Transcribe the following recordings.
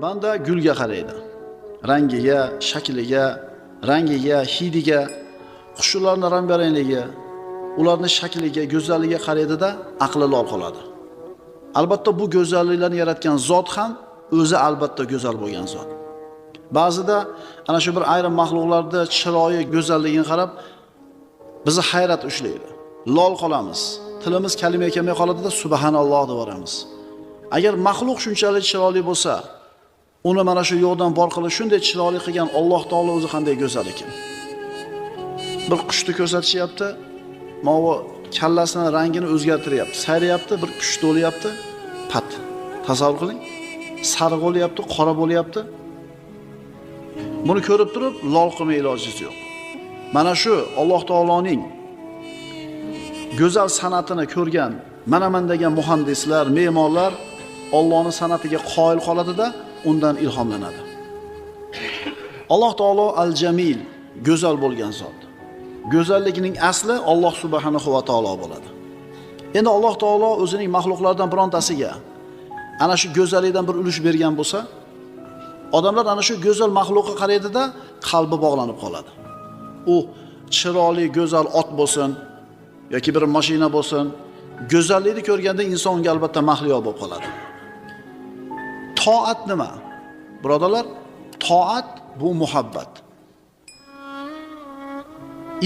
Banda gulga qaraydi. Rangiga, shakliga, rangiga, hidiga, qushlarning rang-barangligi, ularning shakliga, go'zalligiga qaraydi-da, aqli lol qoladi. Albatta bu go'zalliklarni yaratgan zot ham o'zi albatta go'zal bo'lgan zot. Ba'zida ana shu bir ayrim mahluqlarda chiroyi, go'zalligini qarab bizni hayrat ushlaydi. Lol qolamiz. Tilimiz kalima kelmay qoladi-da subhanalloh deb boramiz. Agar mahluq shunchalik chiroyli bo'lsa, uni mana shu yo'qdan bor qilib shunday chiroyli qilgan Alloh taolo o'zi qanday go'zal ekan. Bir qushni ko'rsatishyapti, mana kallasining rangini o'zgartiryapti, sayrayapti, bir qush to'lyapti, pat. Tasavvur qiling. Sariq bo'lyapti, qora bo'lyapti. Buni ko'rib turib, lol qilmay ilojingiz yo'q. Mana shu Alloh taoloning go'zal san'atini ko'rgan, mana degan muhandislar, me'morlar Allohning san'atiga qoyil qoladi-da, undan ilhomlanadi. Alloh taolo al-Jamil, go'zal bo'lgan zot. Go'zalligining asli Alloh subhanahu va taolo bo'ladi. Endi Alloh taolo o'zining mahluqlardan birontasiga ana shu go'zallikdan bir ulush bergan bo'lsa, odamlar ana shu go'zal mahluqqa qaraydi-da, qalbi bog'lanib qoladi. U chiroyli, go'zal ot bo'lsin yoki bir mashina bo'lsin, go'zallikni ko'rganda inson unga albatta mahliyo bo'lib qoladi. Toat nima? Birodarlar, toat bu muhabbat.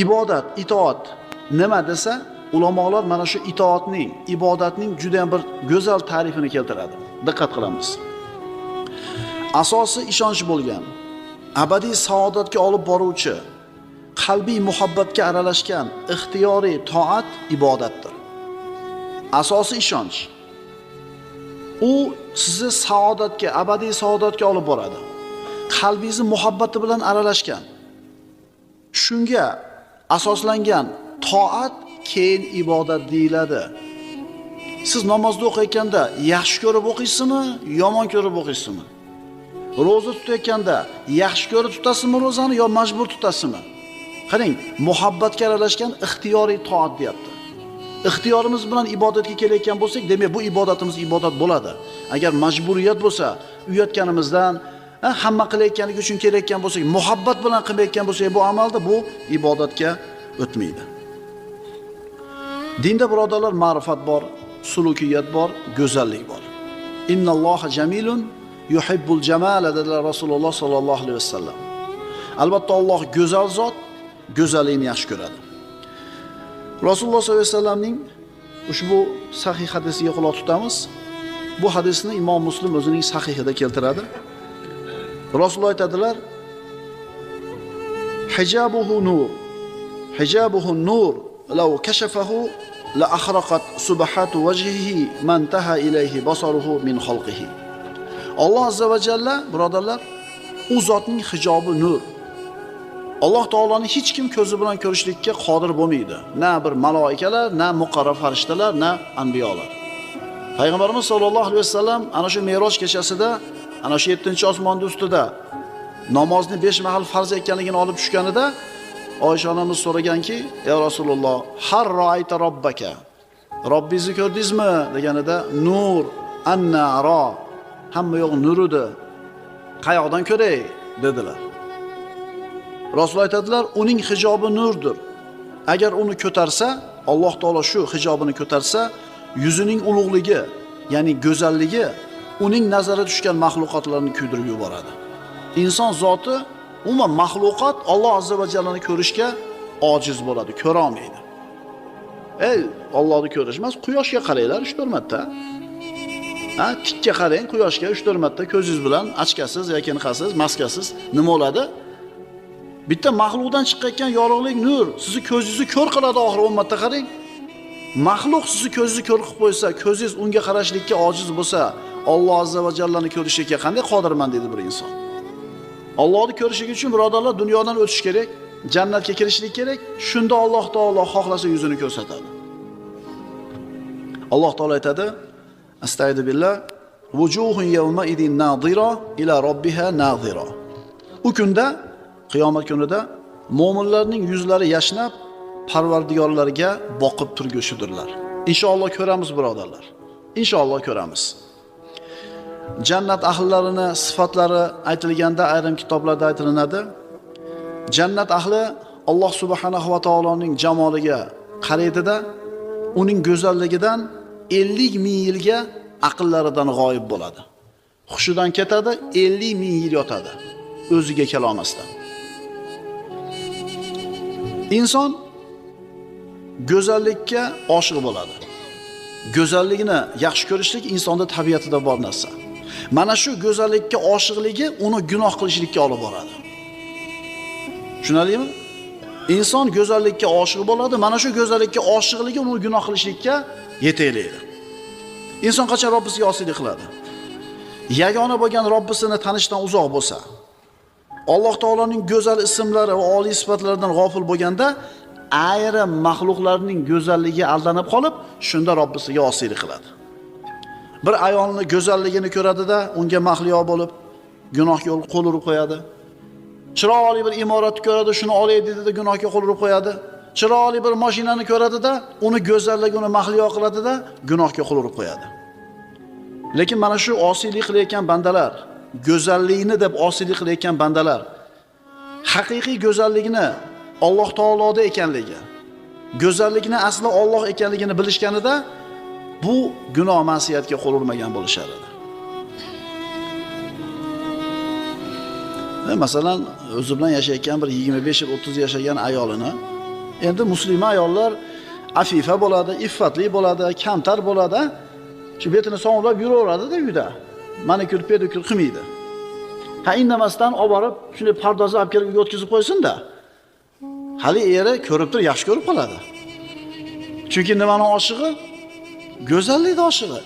Ibodat, itoat nima desa, ulamolar mana shu itoatning, ibodatning juda ham bir go'zal ta'rifini keltiradi. Diqqat qilamiz. Asosi ishonch bo'lgan, abadiy saodatga olib boruvchi, qalbiy muhabbatga aralashgan ixtiyoriy toat ibodatdir. Asosi ishonch. U sizni saodatga, abadiy saodatga olib boradi. Qalbingizni muhabbati bilan aralashgan. Shunga asoslangan toat keyin ibodat deyiladi. Siz namozda o'qiyotganda yaxshi ko'rib o'qiysizmi, yomon ko'rib o'qiysizmi? Roza tutayotganda yaxshi ko'rib tutasizmi rozani yo majbur tutasizmi? Qarang, muhabbatga aralashgan ixtiyoriy toat deyapti. Ixtiyorimiz bilan ibodatga kelayotgan bo'lsak, demak bu ibodatimiz ibodat bo'ladi. Agar majburiyat bo'lsa, uyatganimizdan, hamma qilayotganligi uchun kelayotgan bo'lsak, muhabbat bilan qilmayotgan bo'lsak, bu amalda bu ibodatga o'tmaydi. Dinda birodarlar ma'rifat bor, sulukiyat bor, go'zallik bor. Innalloha jamilun yuhibbul jamala dedilar Rasululloh sallallohu alayhi vasallam. Albatta Alloh go'zal zot, go'zallikni yaxshi ko'radi. Rasululloh sallallohu alayhi vasallamning ushbu sahih hadisiga quloq tutamiz. Bu hadisni Imom Muslim o'zining sahihida keltiradi. Rasululloh aytadilar: "Hijabuhu nur. Hijabuhu nur, law kashafahu la akhraqat subhatu wajhihi man taha ilayhi basaruhu min khalqihi." Alloh azza va jalla, birodarlar, u zotning hijobi nur. Alloh taoloni hech kim ko'zi bilan ko'rishlikka qodir bo'lmaydi. Na bir maloikalar, na muqarrab farishtalar, na anbiyolar. Payg'ambarimiz sollallohu alayhi vasallam ana shu Me'roj kechasida, ana shu 7-osmonning ustida namozni 5 mahal farz ekanligini olib tushganida Oysha onamiz so'raganki: "Ey Rasululloh, har ra'ayta robbaka?" Robbingizni ko'rdingizmi deganida, "Nur, anna ara." Hamma yo'q nur edi. Qayoqdan ko'ray dedilar. Rasul aytadilar, uning hijobi nurdir. Agar uni ko'tarsa, Alloh taolo shu hijobini ko'tarsa, yuzining ulug'ligi, ya'ni go'zalligi uning nazariga tushgan mahluqotlarni kuydirib yuboradi. Inson zoti, umuman mahluqot Alloh azza va jallani ko'rishga ojiz bo'ladi, ko'ra olmaydi. Allohni ko'rish emas, quyoshga qaranglar 3-4 marta. Tikka qarang quyoshga 3-4 marta ko'zingiz bilan, ochkasiz yoki niqasiz, maskasiz nima bo'ladi? Bitta mahluqdan chiqqan yorug'lik nur sizni ko'zingizni ko'r qiladi oxir 10 marta qarang. Mahluq sizni ko'zingizni ko'r qilib qo'ysa, ko'zingiz unga qarashlikka ojiz bo'lsa, Alloh azza va jallani ko'rishga qanday qodirman deydi bir inson. Allohni ko'rishligi uchun birodarlar dunyodan o'tish kerak, jannatga kirishlik kerak. Shunda Alloh taolo xohlasa yuzini ko'rsatadi. Alloh taolo aytadi: "Astagfiru billah, wujuhun yawma idin nadira ila robbiha nadira." U kunda, qiyomat kunida mo'minlarning yuzlari yashnab, Parvardigorlarga boqib turgushidirlar. Inshaalloh ko'ramiz birodarlar. Inshaalloh ko'ramiz. jannat ahllarini sifatlari aytilganda ayrim kitoblarda aytilinadi. Jannat ahli Alloh subhanahu va taoloning jamoliga qaraydida, uning go'zalligidan 50 ming yilga aqllaridan g'oyib bo'ladi. Hushidan ketadi, 50 ming yil yotadi, o'ziga kela olmasdan. Inson go'zallikka oshiq bo'ladi. Go'zallikni yaxshi ko'rishlik insonning tabiatida bor narsa. Mana shu go'zallikka oshiqligi uni gunoh qilishlikka olib boradi. Tushunarlimi? Inson go'zallikka oshiq bo'ladi, mana shu go'zallikka oshiqligi uni gunoh qilishlikka yetaklaydi. Inson qachon Robbisiga osiylik qiladi? Yagona bo'lgan Robbisini tanishdan uzoq bo'lsa, Alloh taoloning go'zal ismlari va oliy sifatlaridan g'ofil bo'lganda, ayrim mahluqlarning go'zalligiga aldanib qolib, shunda Robbisiga osiylik qiladi. Bir ayolni go'zalligini ko'radi-da, unga mahliyo bo'lib, gunohga qo'l urib qo'yadi. Chiroyli bir imoratni ko'radi, shuni olay dedi-da, gunohga qo'l urib qo'yadi. Chiroyli bir mashinani ko'radi-da, uni go'zalligini mahliyo qiladi-da, gunohga qo'l urib qo'yadi. Lekin mana shu osiylik qilayotgan bandalar, go'zallikni deb osiylik qilayotgan bandalar haqiqiy go'zallikni Alloh taoloda ekanligi, go'zallikni asli Alloh ekanligini bilishganida bu gunoh ma'siyatga qo'l urmagan bo'lishar edi. Masalan, o'zi bilan yashayotgan bir 25 yil, 30 yashagan ayolini, endi musulmon ayollar afifa bo'ladi, iffatli bo'ladi, kamtar bo'ladi, shu betini sog'lab yuraveradi-da uyda. Manikyur, pedikyur qilmaydi. Ha, indamasdan olib borib, shunday pardozni olib kelib o'tkazib qo'ysin-da. Hali eri ko'rib tur, yaxshi ko'rib qoladi. Chunki nimaning oshig'i? Go'zallikning oshig'i.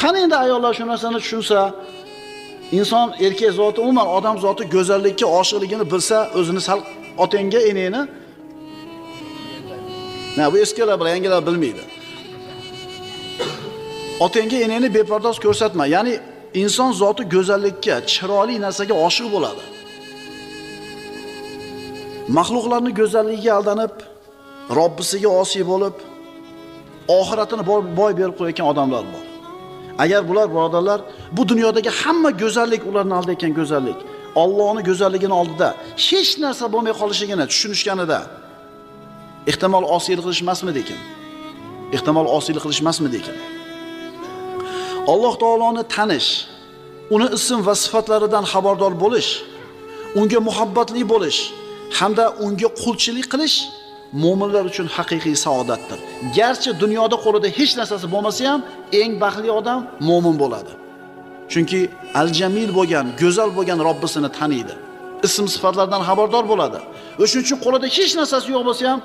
Qani endi ayollar shu narsani tushunsa, inson erkak zoti, umuman odam zoti go'zallikka oshiqligini bilsa, o'zini sal otangga eneni. Bu eskilar bilan yangilar bilmaydi. Otangga eneni bepardoz ko'rsatma. Ya'ni inson zoti go'zallikka, chiroyli narsaga oshiq bo'ladi. Mahluqlarning go'zalligiga aldanib, Robbisiga osiy bo'lib, oxiratini boy berib qo'ygan odamlar bor. Agar bular birodarlar, bu dunyodagi hamma go'zallik ularni aldayotgan go'zallik, Allohning go'zalligini oldida hech narsa bo'lmay qolishigini tushunishganida, ehtimol osiylik qilishmasmidi ekan? Ehtimol osiylik qilishmasmidi ekan? Alloh taoloni tanish, uni ism va sifatlaridan xabardor bo'lish, unga muhabbatli bo'lish hamda unga qulchilik qilish mo'minlar uchun haqiqiy saodatdir. Garchi dunyoda qo'lida hech narsasi bo'lmasa ham, eng baxtli odam mo'min bo'ladi. Chunki al-jamil bo'lgan, go'zal bo'lgan Robbisini taniydi. Ism sifatlardan xabardor bo'ladi. O'shuning uchun qo'lida hech narsasi yo'q bo'lsa ham,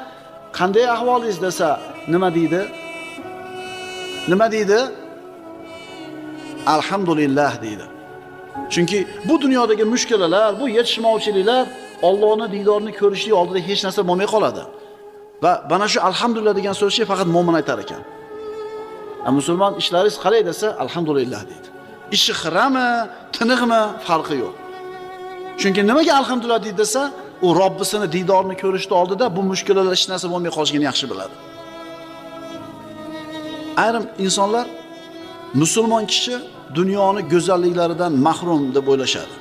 qanday ahvolingiz desa, nima deydi? Nima deydi? Alhamdulillah deydi. Chunki bu dunyodagi mushkulalar, bu yetishmovchiliklar Allohning diydorini ko'rishlik oldida hech narsa bo'lmay qoladi. Va mana shu alhamdulillah degan so'zni faqat mo'min aytar ekan. Musulmon ishlaringiz qalay desa, alhamdulillah deydi. Ishi xirami, tiniqmi farqi yo'q. Chunki nimaga alhamdulillah deydi desa, u Robbisini diydorini ko'rishdi oldida bu mushkulalar hech narsa bo'lmay qolishini yaxshi biladi. Ayrim insonlar musulmon kishi dunyoni go'zalliklaridan mahrum deb o'ylashadi.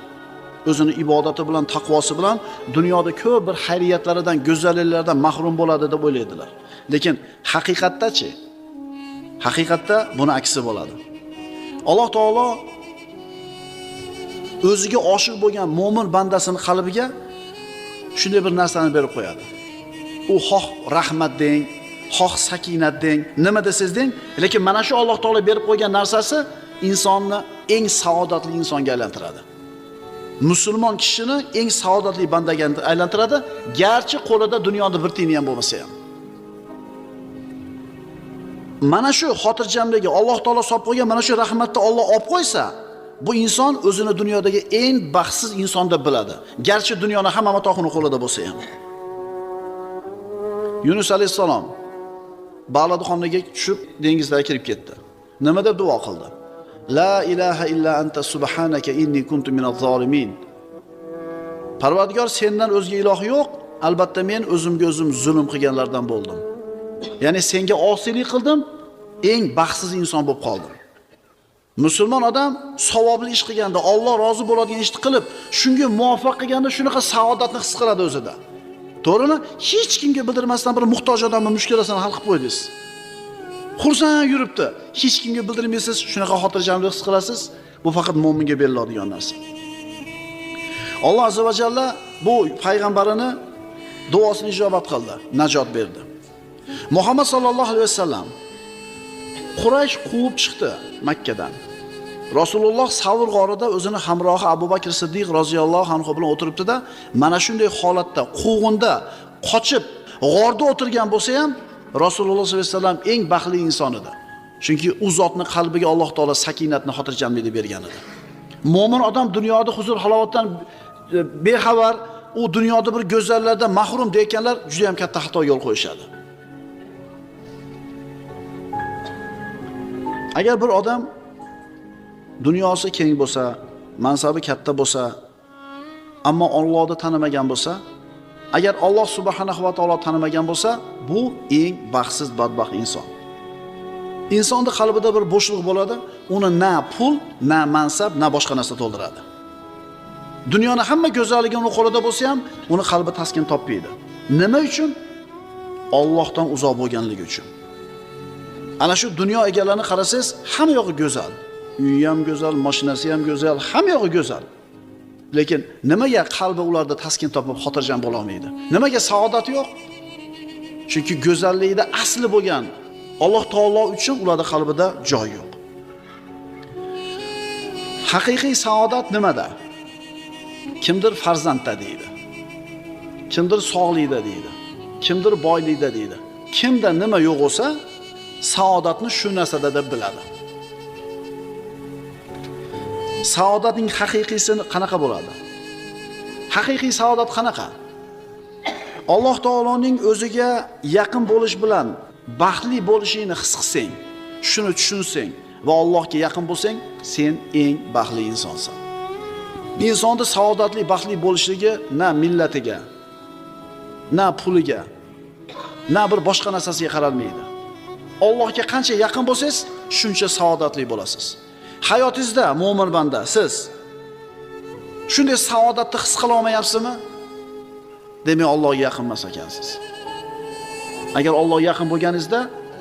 O'zini ibodati bilan, taqvosi bilan dunyoda ko'p bir xayriyatlaridan, go'zalliklardan mahrum bo'ladi deb o'ylaydilar. Lekin haqiqatda-chi? Haqiqatda buni aksi bo'ladi. Alloh taolo o'ziga oshiq bo'lgan mo'min bandasini qalbiga shunday bir narsani berib qo'yadi. U xoh rahmat deng, xoh sakinat deng, nima desangiz deng, lekin mana shu Alloh taolo berib qo'ygan narsasi insonni eng saodatli insonga aylantiradi. Musulmon kishini eng saodatli bandaga aylantiradi, garchi qo'lida dunyoda bir tiyin ham bo'lmasa ham. Mana shu xotirjamligi Alloh taolo solib qo'ygan, mana shu rahmatni Alloh olib qo'ysa, bu inson o'zini dunyodagi eng baxtsiz inson deb biladi. Garchi dunyoning hamma matohini qo'lida bo'lsa ham. Yunus alayhisalom Ba'ladxonga tushib dengizga kirib ketdi. Nima deb duo qildi? La ilaha illa anta subhanaka inni kuntu minaz zolimin. Parvardigor, sendan o'zga iloh yo'q, albatta men o'zimga o'zim zulm qilganlardan bo'ldim. Ya'ni senga osiylik qildim, eng baxtsiz inson bo'lib qoldim. Musulmon odam savobli ish qilganda, Alloh rozi bo'ladigan ishni qilib, shunga muvaffaq qilganda shunaqa saodatni his qiladi o'zida. To'g'rimi? Hech kimga bildirmasdan bir muhtoj odamning mushkulasini hal qilib qo'ydingiz. Xursand yuribdi. Hech kimga bildirmaysiz, shunaqa xotirjamlik his qilasiz. Bu faqat mo'minga beriladigan narsa. Alloh azza va jalla bu payg'ambarini duosini ijobat qildi, najot berdi. Muhammad sallallohu alayhi vasallam Quraysh quvib chiqdi Makkadan. Rasululloh Savr g'orida o'zini hamrohi Abu Bakr Siddiq roziyallohu anhu bilan o'tiribdi-da, mana shunday holatda, quvg'inda qochib g'orda o'tirgan bo'lsa ham, Rasululloh sollallohu alayhi vasallam eng baxtli inson edi. Chunki u zotning qalbiga Alloh taolo sakinatni, xotirjamlikni bergan edi. Mo'min odam dunyoda huzur halovatdan bexabar, u dunyoda bir go'zallardan mahrum deyotganlar juda ham katta xato yo'l qo'yishadi. Agar bir odam dunyosi keng bo'lsa, mansabi katta bo'lsa, ammo Allohni tanimagan bo'lsa, agar Alloh subhanahu va taolo tanimagan bo'lsa, bu eng baxtsiz, badbaxt inson. Insonning qalbida bir bo'shliq bo'ladi, uni na pul, na mansab, na boshqa narsa to'ldiradi. Dunyoning hamma go'zalligi uning qo'lida bo'lsa ham, uni qalbi taskin topmaydi. Nima uchun? Allohdan uzoq bo'lganligi uchun. Ana shu dunyo egalarini qarasangiz, hamma yo'g'i go'zal. Uyi ham go'zal, mashinasi ham go'zal, hamma yo'g'i go'zal. Lekin nimaga qalbi ularda taskin topib xotirjam bo'la olmaydi? Nimaga saodat yo'q? Chunki go'zallikda asli bo'lgan Alloh taolo uchun ularning qalbida joy yo'q. Haqiqiy saodat nimada? Kimdir farzandda deydi. Kimdir sog'likda deydi. Kimdir boylikda deydi. Kimda nima yo'q bo'lsa, saodatni shu narsada deb biladi. Saodatning haqiqiysi qanaqa bo'ladi? Haqiqiy saodat qanaqa? Alloh taoloning o'ziga yaqin bo'lish bilan baxtli bo'lishingni his qilsang, shuni tushunsang va Allohga yaqin bo'lsang, sen eng baxtli insonsan. Insonda saodatli, baxtli bo'lishligi na millatiga, na puliga, na bir boshqa narsasiga qaralmaydi. Allohga qancha yaqin bo'lsangiz, shuncha saodatli bo'lasiz. Hayotingizda mo'min banda siz shunday saodatni his qila olmayapsizmi? Demak, Allohga yaqin emas ekansiz. Agar Allohga yaqin bo'lganingizda,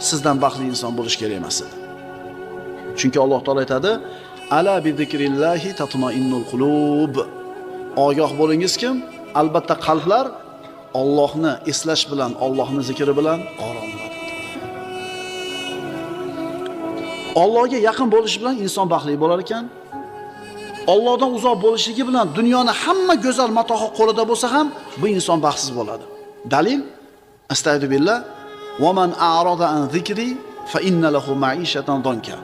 sizdan baxtli inson bo'lish kerak emas edi. Chunki Alloh taolo aytadi: "Ala bi zikrillahi tatma'innul qulub." Ogoh bo'lingiz kim? Albatta qalblar Allohni eslash bilan, Allohni zikri bilan oromlanadi. Allohga yaqin bo'lish bilan inson baxtli bo'lar ekan. Allohdan uzoq bo'lishligi bilan dunyoni hamma go'zal matohi qo'lida bo'lsa ham, bu inson baxtsiz bo'ladi. Dalil: Astagfirullah, "Va man a'rada an zikri fa inna lahu ma'ishatan danka."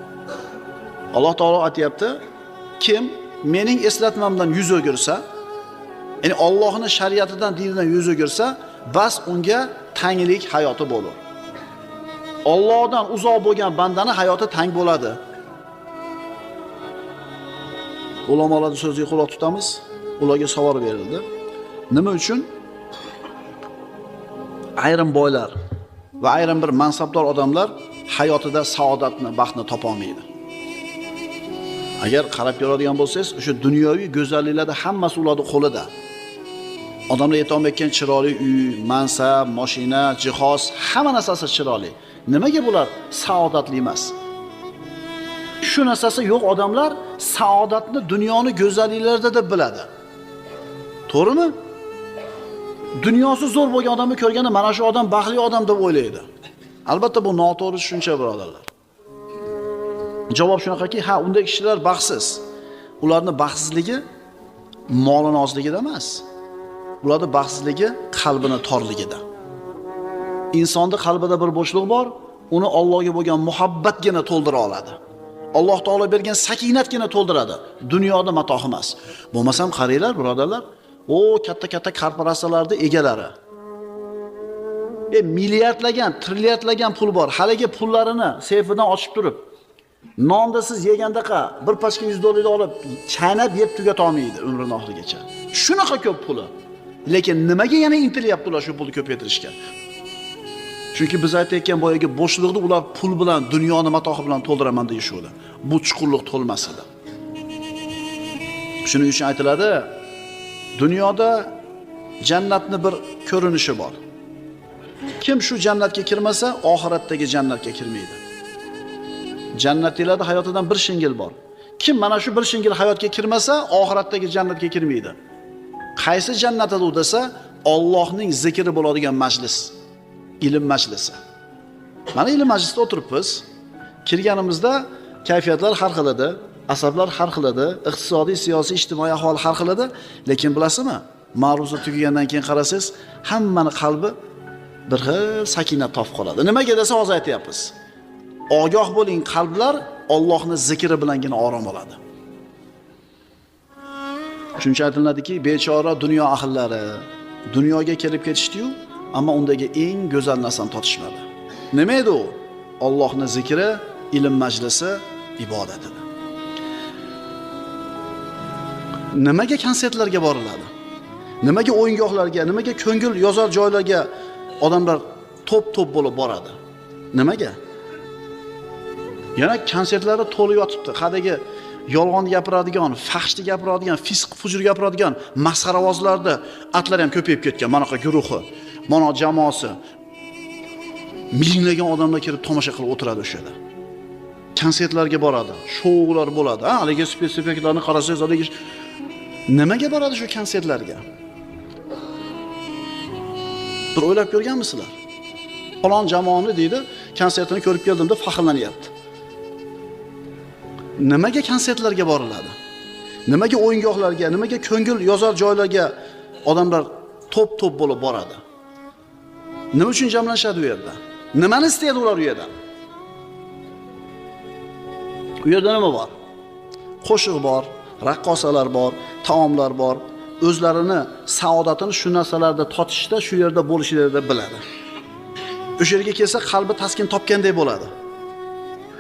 Alloh taolo aytayapti, kim mening eslatmamdan yuz o'girsa, ya'ni Allohning shariatidan, dinidan yuz o'girsa, bas unga tanglik hayoti bo'lur. Allohdan uzoq bo'lgan bandaning hayoti tang bo'ladi. Ulamolarning so'ziga quloq tutamiz. Ularga savol berildi. Nima uchun ayrim boylar va ayrim bir mansabdor odamlar hayotida saodatni, baxtni topa olmaydi? Agar qarab ko'radigan bo'lsangiz, o'sha dunyoviy go'zalliklarda hammasi ularning qo'lida. Odamlar aytolmayotgan chiroyli uy, mansab, mashina, jihoz, hamma narsasi chiroyli. Nimaga bular saodatli emas? Shu narsasi yo'q odamlar saodatni dunyoni go'zalliklarida deb biladi. To'g'rimi? Dunyosi zo'r bo'lgan odamni ko'rganda mana shu odam baxtli odam deb o'ylaydi. Albatta bu noto'g'ri tushuncha, birodarlar. Javob shunaqaki, ha, unday kishilar baxtsiz. Ularning baxtsizligi molini ozligida emas. Ularning baxtsizligi qalbini torligida. Insonning qalbida bir bo'shliq bor, uni Allohga bo'lgan muhabbatgina to'ldira oladi. Alloh taolo bergan sakinatgina to'ldiradi. Dunyoda matoh emas. Bo'lmasam qaranglar, birodarlar, katta-katta korporatsiyalarda egalari. Milliardlagan, trilliardlagan pul bor. Haligi pullarini seyfidan ochib turib, nonda siz yegandaqa bir pachka $100 olib, chaynab yeb tugata olmaydi umrining oxirigacha. Shunaqa ko'p puli. Lekin nimaga yana intilyapti ular shu pulni ko'paytirishga? Chunki biz aytayotgan boyagi bo'shliqni ular pul bilan, dunyoni matohi bilan to'ldiraman deyishuvdi. Bu chuqurlik to'lmas edi. Shuning uchun aytiladi, dunyoda jannatning bir ko'rinishi bor. Kim shu jannatga kirmasa, oxiratdagi jannatga kirmaydi. Jannatliklarda hayotidan bir shingil bor. Kim mana shu bir shingil hayotga kirmasa, oxiratdagi jannatga kirmaydi. Qaysi jannatda u desa, Allohning zikri bo'ladigan majlis, ilm majlisi. Mana ilm majlisida o'tiribmiz. Kirganimizda kayfiyatlar har xil edi, asablar har xil edi, iqtisodiy, siyosiy, ijtimoiy ahvol har xil edi, lekin bilasizmi? Ma'ruza tugagandan keyin qarasangiz, hammani qalbi bir xil sakinat topib qoladi. Nimaga desa hozir aytayapmiz. Ogoh bo'ling, qalblar Allohning zikri bilangina orom oladi. Shuncha aytiladiki, bechora dunyo ahllari dunyoga kelib ketishdi-yu, ammo undagi eng go'zal narsani totishmadi. Nima edi u? Allohning zikri, ilm majlisi, ibodat edi. Nimaga konsertlarga boriladi? Nimaga o'yingohlarga, nimaga ko'ngil yozar joylarga odamlar to'p-to'p bo'lib boradi? Nimaga? Yana konsertlarda to'lib yotibdi. Qadagi yolg'on gapiradigan, fahshni gapiradigan, fisq fujur gapiradigan masxaravozlarda atlar ham ko'payib ketgan. Mana shu guruhi, mana jamoasi minglagan odamlar kelib tomosha qilib o'tiradi o'sha yerda. Konsertlarga boradi, shoular bo'ladi. Haligi spektakllarni qarasangiz, haligi nimaga boradi shu konsertlarga? Bir o'ylab ko'rganmisizlar? Falon jamoani deydi, konsertini ko'rib keldim deb faxrlanyapti. Nimaga konsertlarga boriladi? Nimaga o'yingohlarga, nimaga ko'ngil yozar joylarga odamlar to'p-to'p bo'lib boradi? Nima uchun jamlanishadi u yerda? Nimani istaydi ular u yerdan? U yerda nima bor? Qo'shiq bor, raqqosalar bor, taomlar bor. O'zlarini saodatini shu narsalarda totishda, shu yerda bo'lishlarida biladi. O'sha yerga kelsa qalbi taskin topgandek bo'ladi.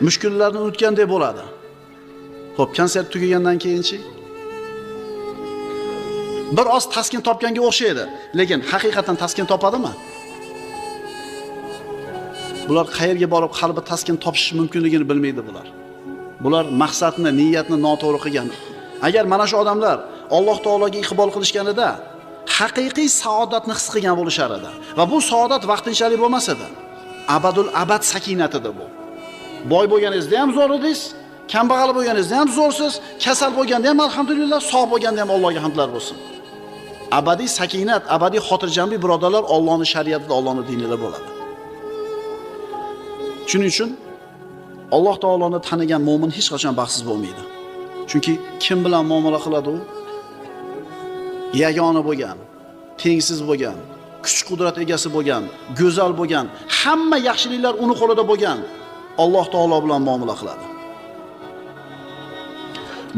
Mushkullarni unutgandek bo'ladi. Xo'p, konsert tugagandan keyinchi bir oz taskin topganga o'xshaydi, lekin haqiqatan taskin topadimi? Bular qayerga borib qalbi taskin topish mumkinligini bilmaydi bular. Bular maqsadni, niyatni noto'g'ri qilgan. Agar mana shu odamlar Alloh taologa iqbol qilishganida haqiqiy saodatni his qilgan bo'lishar edi. Va bu saodat vaqtinchalik bo'lmas edi. Abadul abad sakinatidir bu. Boy bo'lganingizda ham zo'r edingiz, kambag'al bo'lganingizda ham zo'rsiz, kasal bo'lganda ham alhamdulillah, sog' bo'lganda ham Allohga hamdlar bo'lsin. Abadiy sakinat, abadiy xotirjamlik birodarlar Allohning shariatida, Allohning dinida bo'ladi. Shuning uchun Alloh taoloni tanigan mo'min hech qachon baxtsiz bo'lmaydi. Chunki kim bilan muomala qiladi u? Yagona bo'lgan, tengsiz bo'lgan, kuch-qudrat egasi bo'lgan, go'zal bo'lgan, hamma yaxshiliklar uni qo'lida bo'lgan Alloh taolo bilan muomala qiladi.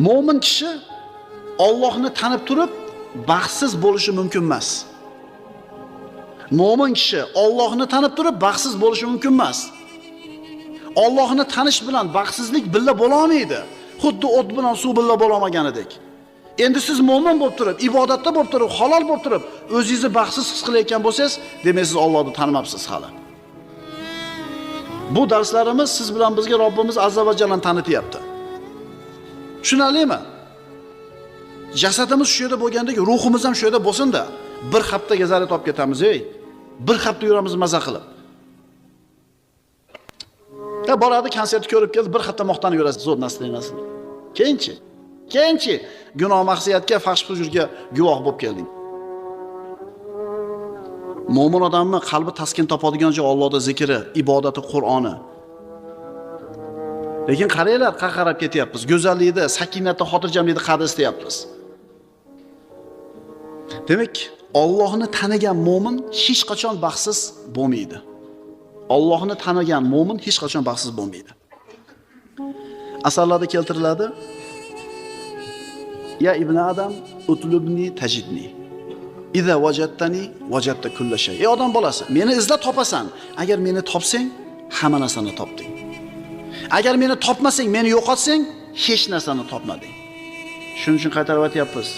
Mo'min kishi Allohni tanib turib baxtsiz bo'lishi mumkin emas. Mo'min kishi Allohni tanib turib baxtsiz bo'lishi mumkin emas. Allohni tanish bilan baxtsizlik billa bo'la olmaydi. Xuddi o't bilan suv billa bo'la olmaganidek. Endi siz mo'min bo'lib turib, ibodatda bo'lib turib, halol bo'lib turib, o'zingizni baxtsiz his qilayotgan bo'lsangiz, demak siz Allohni tanimabsiz hali. Bu darslarimiz siz bilan bizga Robbimiz azza va jalla tanityapti. Tushunarlimi? Jasadimiz shu yerda bo'lgandek, ruhimiz ham shu yerda bo'lsin-da, bir haftaga zarar topib ketamiz, bir hafta yuramiz maza qilib. Ya boradi, konsertni ko'rib keldi, bir hafta maqtanib yurasiz, zo'r narsa emas. Keyinchi gunoh ma'siyatga, fahsh fujurga guvoh bo'lib kelding. Mo'min odamning qalbi taskin topadigan joy Allohning zikri, ibodati, Qur'oni. Lekin qaranglar, qarab ketyapmiz. Go'zallikda, sakinatda, xotirjamlikda qadr istayapmiz. Demak, Allohni tanigan mo'min hech qachon baxtsiz bo'lmaydi. Allohni tanigan mo'min hech qachon baxtsiz bo'lmaydi. Asarlarda keltiriladi. Ya ibn Adam, utlubni tajidni. Iza wajadtani wajadta kulla shay. Ey odam bolasi, meni izlab topasan. Agar meni topsang, hamma narsani topding. Agar meni topmasang, meni yo'qotsang, hech narsani topmading. Shuning uchun qaytarib aytyapmiz.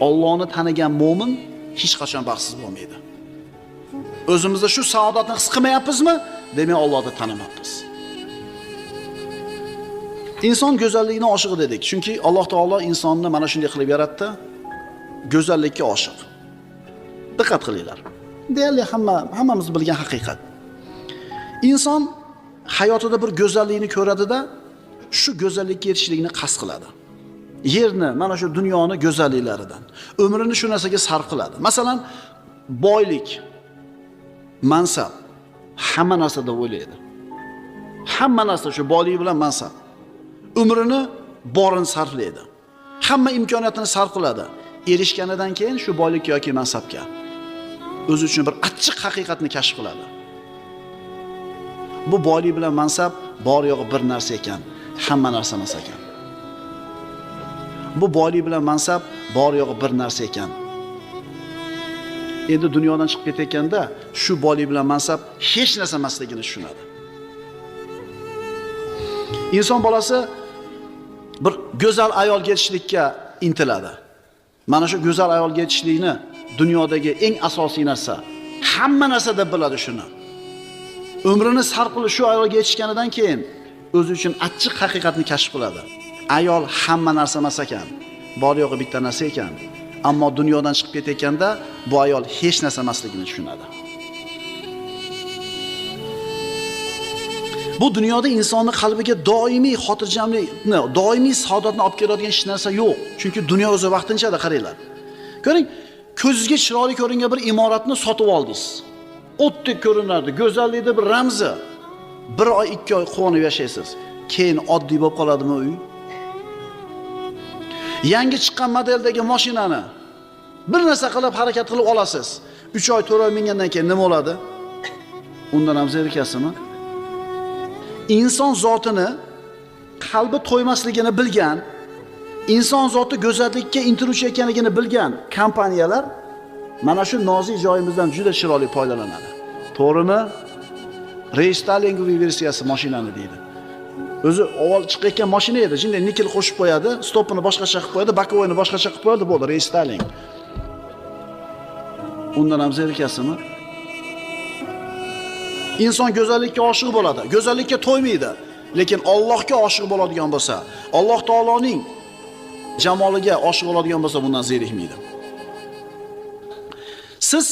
Allohni tanigan mo'min hech qachon baxtsiz bo'lmaydi. O'zimizda shu saodatni his qilmayapmizmi? Demak, Allohni tanimabmiz. Inson go'zallikning oshig'i dedik. Chunki Alloh taolo insonni mana shunday qilib yaratdi. Go'zallikka oshiq. Diqqat qilinglar. Deyarli hammamiz bilgan haqiqat. Inson hayotida bir go'zallikni ko'radida, shu go'zallikka yetishlikni qasd qiladi. Yerni, mana shu dunyoni go'zalliklaridan, umrini shu narsaga sarf qiladi. Masalan, boylik, mansab, hamma narsada o'ylaydi. Hamma narsa shu boylik bilan mansab. Umrini borini sarflaydi. Hamma imkoniyatini sarf qiladi. Erishganidan keyin shu boylik yoki mansabga o'zi uchun bir achchiq haqiqatni kashf qiladi. Bu boylik bilan mansab bor yo'g'i bir narsa ekan, hamma narsa emas ekan. Bu boylik bilan mansab bor yo'g'i bir narsa ekan. Endi dunyodan chiqib ketayotganda shu boylik bilan mansab hech narsa emasligini tushunadi. Inson bolasi bir go'zal ayolga yetishlikka intiladi. Mana shu go'zal ayolga yetishlikni dunyodagi eng asosiy narsa. Hamma narsa deb biladi shuni. Umrini sarf qilib shu ayolga yetishganidan keyin o'zi uchun achchiq haqiqatni kashf qiladi. Ayol hamma narsa emas ekan, bor yo'g'i bitta narsa ekan. Ammo dunyodan chiqib ketayotganda bu ayol hech narsa emasligini tushunadi. Bu dunyoda insonning qalbiga doimiy xotirjamlikni, doimiy saodatni olib keladigan hech narsa yo'q. Chunki dunyo o'zi vaqtinchada, qaranglar. Ko'ring, ko'zingizga chiroyli ko'ringan bir imoratni sotib oldingiz. O'tdek ko'rinardi, go'zallikda bir ramzi. 1 oy, 2 oy quvonib yashaysiz. Keyin oddiy bo'lib qoladimi uy? Yangi chiqqan modeldagi mashinani bir narsa qilib harakat qilib olasiz. 3 oy, 4 oy mingandan keyin nima bo'ladi? Undan ham zerikasizmi? Inson zotini qalbi to'ymasligini bilgan, inson zoti go'zallikka intiluvchi ekanligini bilgan kompaniyalar mana shu nozik joyimizdan juda chiroyli foydalanadi. To'g'rimi? Restyling versiyasi mashinani deydi. O'zi avval chiqayotgan mashina edi, shunday nikel qo'shib qo'yadi, stopini boshqacha qilib qo'yadi, bokovoyni boshqacha qilib qo'yadi, bo'ldi, restyling. Undan ham zerikasizmi? Inson go'zallikka oshiq bo'ladi, go'zallikka to'ymaydi, lekin Allohga oshiq bo'ladigan bo'lsa, Alloh taoloning jamoliga oshiq bo'ladigan bo'lsa, bundan zerikmaydi. Siz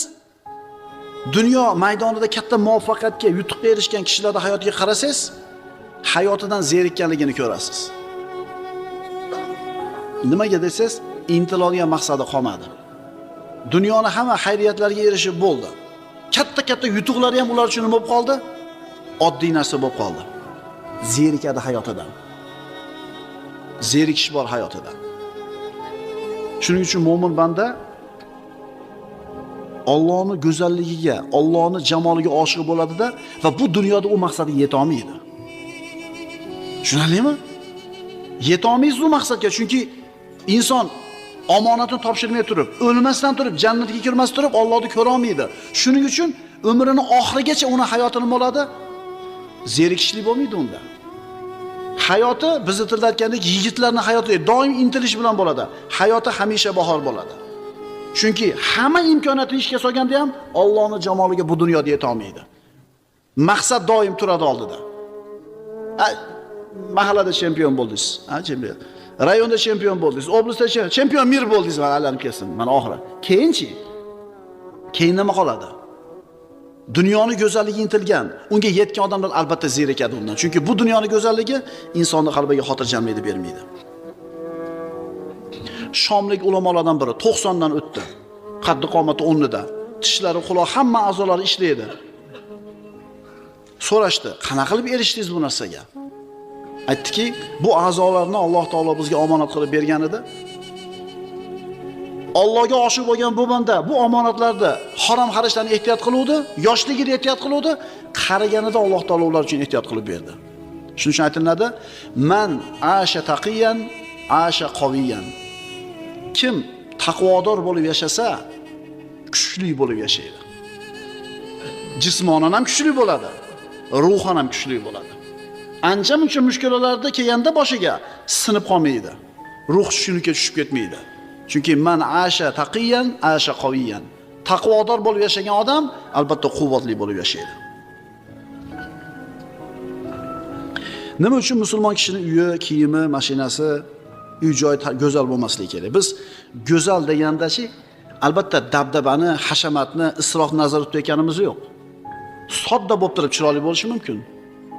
dunyo maydonida katta muvaffaqiyatga, yutuqqa erishgan kishilarning hayotiga qarasangiz, hayotidan zerikkanligini ko'rasiz. Nimaga desangiz, intiladigan maqsadi qolmadi. Dunyoni hamma xayriyatlarga erishib bo'ldi. Katta yutuqlari ham ular uchun nima bo'lib qoldi? Oddiy narsa bo'lib qoldi. Zerikadi hayotidan. Zerikish bor hayotida. Shuning uchun mo'min banda Allohning go'zalligiga, Allohning jamoliga oshiq bo'ladi-da va bu dunyoda u maqsadga yeta olmaydi. Tushunarlimi? Yeta olmaysiz u maqsadga, chunki inson omonatni topshirmay turib, o'lmasdan turib, jannatga kirmasdan turib Allohni ko'ra olmaydi. Shuning uchun umrining oxirigacha uni hayoti nima bo'ladi? Zerikishlik bo'lmaydi unda. Hayoti bizni tilda aytgandek yigitlarning hayoti doim intilish bilan bo'ladi. Hayoti hamisha bahor bo'ladi. Chunki hamma imkoniyatni ishga solganda ham Allohning jamoliga bu dunyoda yeta olmaydi. Maqsad doim turadi oldida. Mahallada chempion bo'ldingiz, chempion. Rayonda chempion bo'ldingiz, oblastda chempion mir bo'ldingiz, mana allanib kelsin, mana oxiri. Keyinchi? Keyin nima qoladi? Dunyoni go'zalligiga intilgan, unga yetgan odamlar albatta zerikadi undan. Chunki bu dunyoning go'zalligi insonning qalbiga xotirjamlikni bermaydi. Shomlik ulamolardan biri 90 dan o'tdi. Qaddi qomati 10 da. Tishlari, quloq, hamma a'zolari ishlaydi. So'rashdi, qanaqa qilib erishdingiz bu narsaga? Aytdiki, bu a'zolarni Alloh taolo bizga omonat qilib bergan edi. Allohga oshiq bo'lgan bu banda bu omonatlarda harom xarajlarni ehtiyot qiluvdi, yoshligida ehtiyot qiluvdi, qariganida Alloh taolo ular uchun ehtiyot qilib berdi. Shuning uchun aytiladi: "Man asha taqiyan, asha qaviyan." Kim taqvodor bo'lib yashasa, kuchli bo'lib yashaydi. Jismonan ham kuchli bo'ladi, ruhan ham kuchli bo'ladi. Ancha-muncha mushkulalarda kelganda boshiga sinib qolmaydi. Ruh tushunlikka tushib ketmaydi. Chunki man asha taqiyan, asha qaviyan. taqvodor bo'lib yashagan odam albatta quvvatli bo'lib yashaydi. Nima uchun musulmon kishining uyi, kiyimi, mashinasi, uy-joy go'zal bo'lmasligi kerak? Biz go'zal degandachi, albatta dabdabani, hashamatni, isrof nazarda tutayotganimiz yo'q. Sodda bo'lib turib chiroyli bo'lishi mumkin.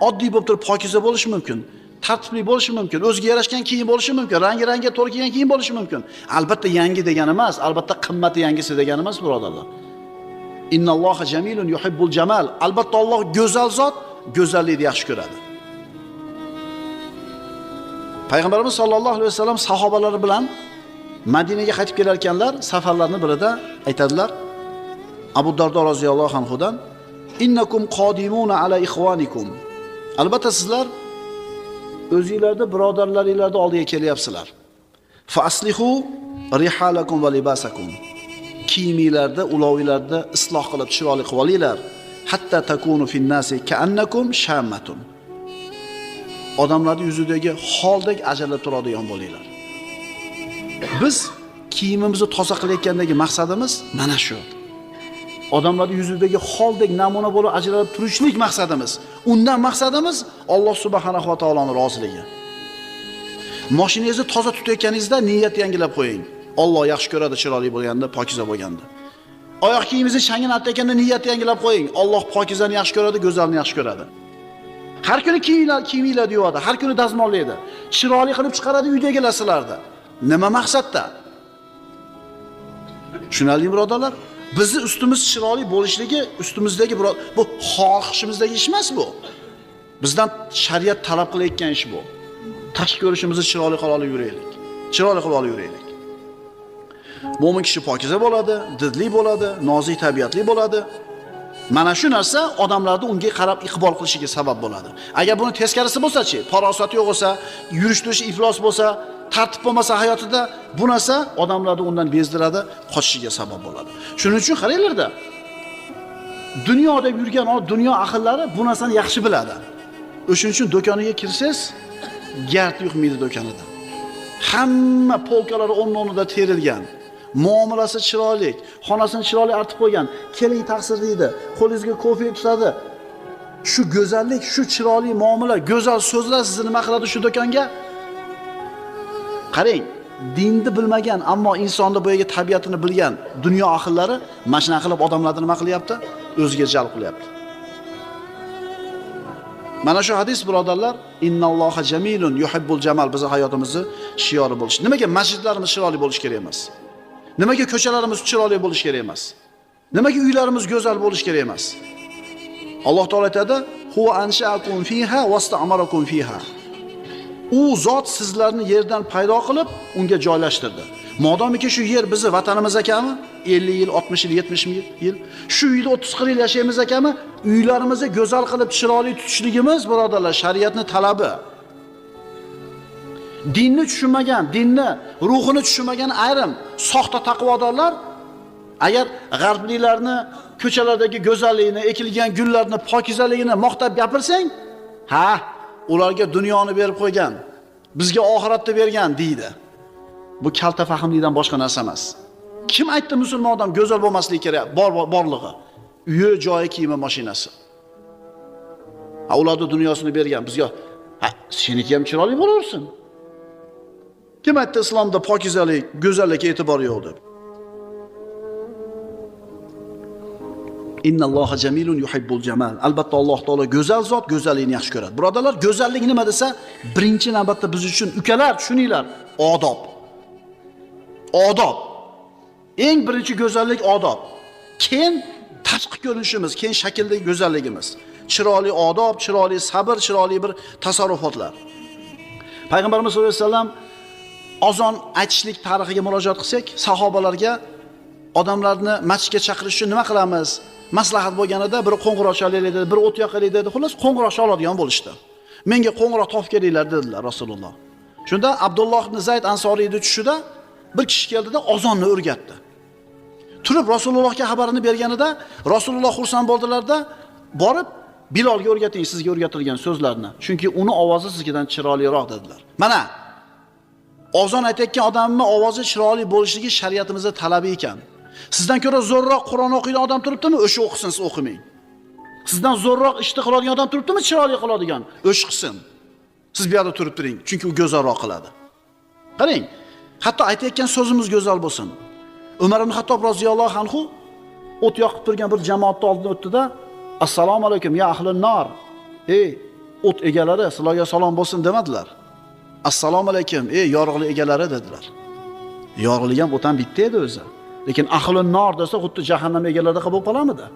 Oddiy bo'lib turib pokiza bo'lishi mumkin. Tartibli bo'lishi mumkin. O'ziga yarashgan kiyim bo'lishi mumkin. Rangi-rangiga to'g'ri kelgan kiyim bo'lishi mumkin. Albatta yangi degani emas, albatta qimmati yangisi degani emas, birodarlar. Innalloha jamilun yuhibbul jamal. Albatta Alloh go'zal zot, go'zallikni yaxshi ko'radi. Payg'ambarimiz sollallohu alayhi vasallam sahobalari bilan Madinaga qaytib kelar ekanlar, safarlarning birida aytadilar: Abu Dardo roziyallohu anhudan innakum qodimuna ala ikhwanikum. Albatta sizlar o'zingizlarda birodarlaringizning oldiga kelyapsizlar. Fa aslihu rihalakum va libasakum. Kiyimingizlarda, ulovingizlarda isloh qilib chiroyli qilib olinglar. Hatta takunu fin nasi ka'annakum shammatun. Odamlarning yuzidagi holdek ajralib turadigan bo'linglar. Biz kiyimimizni toza qilayotgandagi maqsadimiz mana shu. Odamlarning yuzidagi holdek namuna bo'lib ajralib turishlik maqsadimiz. Undan maqsadimiz Alloh subhanahu va taoloning roziligi. Mashinangizni toza tutayotganingizda niyat yangilab qo'ying. Alloh yaxshi ko'radi chiroyli bo'lganda, pokiza bo'lganda. Oyoq kiyimingizni shangini artayotganda niyat yangilab qo'ying. Alloh pokizani yaxshi ko'radi, go'zalni yaxshi ko'radi. Har kuni kiyiminglar yuvadi, har kuni dazmollaydi. Chiroyli qilib chiqaradi uydagilar sizlarda. Nima maqsadda? Tushunarli birodarlar? Bizni ustimiz chiroyli bo'lishligi ustimizdagi bu xohishimizdagi ish emas bu. Bizdan shariat talab qilayotgan ish bu. Tashqi ko'rishimizni chiroyli qilib olib yuraylik. Chiroyli qilib olib yuraylik. Mo'min kishi pokiza bo'ladi, didli bo'ladi, nozik tabiatli bo'ladi. Mana shu narsa odamlarning unga qarab iqbol qilishiga sabab bo'ladi. Agar buni teskarisi bo'lsa-chi, farosat yo'q bo'lsa, yurish-turish iflos bo'lsa, tartib bo'lmasa hayotida, bu narsa odamlarni undan bezdiradi, qochishiga sabab bo'ladi. Shuning uchun qaranglarda, dunyoda yurgan dunyo ahllari bu narsani yaxshi biladi. O'shuning uchun do'koniga kirsangiz, gard yo'qmaydi do'konida. Hamma polkalari o'rnida terilgan. Muomalasi chiroyli, xonasini chiroyli artib qo'ygan. Keling taqsir deydi, qo'lingizga kofe tutadi. Shu go'zallik, shu chiroyli muomala, go'zal so'zlar sizni nima qiladi shu do'konga? Qarang, dinni bilmagan, ammo insonni bu yerga tabiatini bilgan dunyo ahllari mana shuna qilib odamlarni nima qilyapti? O'ziga jalb qilyapti. Mana shu hadis birodarlar, innalloha jamilun yuhibbul jamal bizning hayotimizning shiori bo'lishi. Nimaga masjidlarimiz chiroyli bo'lishi kerak emas? Nimaga ko'chalarimiz chiroyli bo'lishi kerak emas? Nimaga uylarimiz go'zal bo'lishi kerak emas? Alloh taolo aytadi: "Huwa ansha'akum fiha wasta'marakum fiha." U zot sizlarni yerdan paydo qilib, unga joylashtirdi. Modomiki shu yer bizni vatanimiz ekanmi? 50 yil, 60 yil, 70 yil, shu uyda 30-40 yil yashaymiz ekanmi? Uylarimizni go'zal qilib chiroyli tutishligimiz birodarlar shariatning talabi. Dinni tushunmagan, dinni, ruhini tushunmagan ayrim soxta taqvodorlar agar g'arblilarni ko'chalardagi go'zalligini, ekilgan gullarni, pokizaligini maqtab gapirsang, ha, ularga dunyoni berib qo'ygan, bizga oxiratni bergan deydi. Bu kalta fahmlikdan boshqa narsa emas. Kim aytdi musulmon odam go'zal bo'lmasligi kerak, borlig'i? Uyi, joyi, kiyimi, mashinasi. Ha, ularning dunyosini bergan bizga, ha, seniki ham chiroyli bo'laversin. Kim aytdi islomda pokizalik, go'zallikka e'tibor yo'q deb? Innalloha jamilun yuhibbul jamal. Albatta Alloh taolo go'zal zot, go'zallikni yaxshi ko'radi. Birodarlar, go'zallik nima desa, birinchi navbatda biz uchun ukalar, tushuninglar, odob. Odob. Eng birinchi go'zallik odob. Keyin tashqi ko'rinishimiz, keyin shakldagi go'zalligimiz. Chiroyli odob, chiroyli sabr, chiroyli bir tasarrufotlar. Payg'ambarimiz sollallohu alayhi vasallam azon aytishlik tarixiga murojaat qilsak, sahobalarga odamlarni masjidga chaqirish uchun nima qilamiz? Maslahat bo'lganida bir qo'ng'iroq chalaylik dedi, bir o't yoqaylik dedi. Xullas qo'ng'iroq chaladigan bo'lishdi. Menga qo'ng'iroq topib kelinglar dedilar Rasululloh. Shunda Abdulloh ibn Zayd Ansoriyning tushida bir kishi keldida azonni o'rgatdi. Turib Rasulullohga xabarini berganida Rasululloh xursand bo'ldilarda, borib Bilolga o'rgating, sizga o'rgatilgan so'zlarni. Chunki uni ovozi sizgidan chiroyliroq dedilar. Mana azon aytayotgan odamning ovozi chiroyli bo'lishligi shariatimizda talabi ekan. Sizdan ko'ra zo'rroq Qur'on o'qiydigan odam turibdimi? O'sha o'qisin, siz o'qimang. Sizdan zo'rroq ishni qiladigan odam turibdimi? Chiroyli qiladigan, o'sha qilsin. Siz bu yerda turib turing, chunki u go'zalroq qiladi. Qarang, hatto aytayotgan so'zimiz go'zal bo'lsin. Umar ibn Xattob roziyallohu anhu o't yoqib turgan bir jamoatning oldidan o'tdi-da, "Assalomu alaykum ya ahlun nar." Ey, o't egalari, sizlarga salom bo'lsin demadilar. "Assalomu alaykum, ey yorug'lik egalari" dedilar. Yorug'lik ham o'tan bitta edi o'zi. Lekin ahlun nar desa, xuddi jahannam egalari bo'lib qolamidi?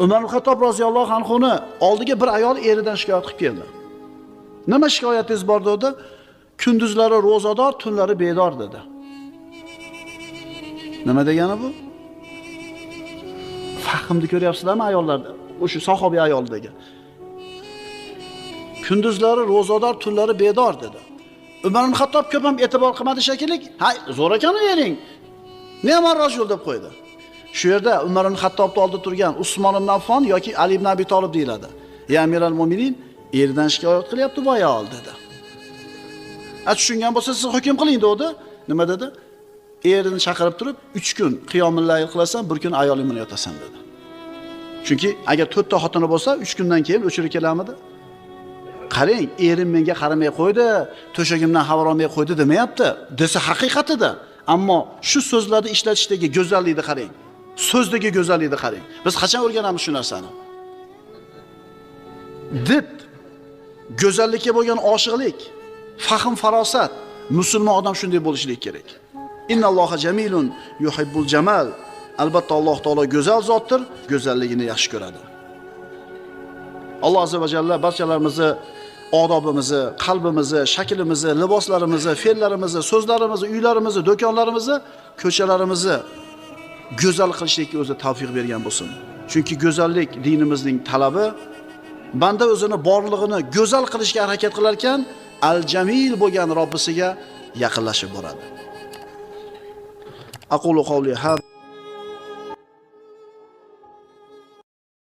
Umar ibn Xattob roziyallohu anhuni oldiga bir ayol eridan shikoyat qilib keldi. Nima shikoyatingiz bor dedi? Kunduzlari ro'zador, tunlari bedor dedi. Nima degani bu? Fahmni ko'ryapsizlarmi ayollarda? O'sha sahobiy ayoldagi. Kunduzlari ro'zador, tunlari bedor dedi. Umar ibn Xattob ko'p ham e'tibor qilmadi shekilli. "Ha, zo'r ekan ering. Nima rajul" deb qo'ydi. Shu yerda Umar ibn Xattobning oldida turgan Usmon ibn Affon yoki Ali ibn Abi Talib deyiladi. "Ya Amiral Mu'minin, eridan shikoyat qilyapti bu ayol" dedi. Tushungan bo'lsa siz hukm qiling dedi. Nima dedi? Erini chaqirib turib, 3 kun qiyomul layl qilasan, 1 kun ayoling bilan yotasan dedi. Chunki agar 4 ta xotini bo'lsa, 3 kundan keyin o'chirib kelamidi? Qarang, erim menga qaramay qo'ydi, to'shagimdan xabar olmay qo'ydi demayapti. Desa haqiqatida. Ammo shu so'zlarni ishlatishdagi go'zallikni qarang. So'zdagi go'zallikni qarang. Biz qachon o'rganamiz shu narsani? Did, go'zallikka bo'lgan oshiqlik, fahm farosat, musulmon odam shunday bo'lishligi kerak. Innalloha jamilun yuhibbul jamal. Albatta Alloh taolo go'zal zotdir, go'zalligini yaxshi ko'radi. Alloh azza va jalla barchalarimizni odobimizni, qalbimizni, shaklimizni, liboslarimizni, fe'llarimizni, so'zlarimizni, uylarimizni, do'konlarimizni, ko'chalarimizni go'zal qilishlikka o'zi tavfiq bergan bo'lsin. Chunki go'zallik dinimizning talabi. Banda o'zini borlig'ini go'zal qilishga harakat qilar ekan, al-jamil bo'lgan Robbisiga yaqinlashib boradi. Aqulu qawli hada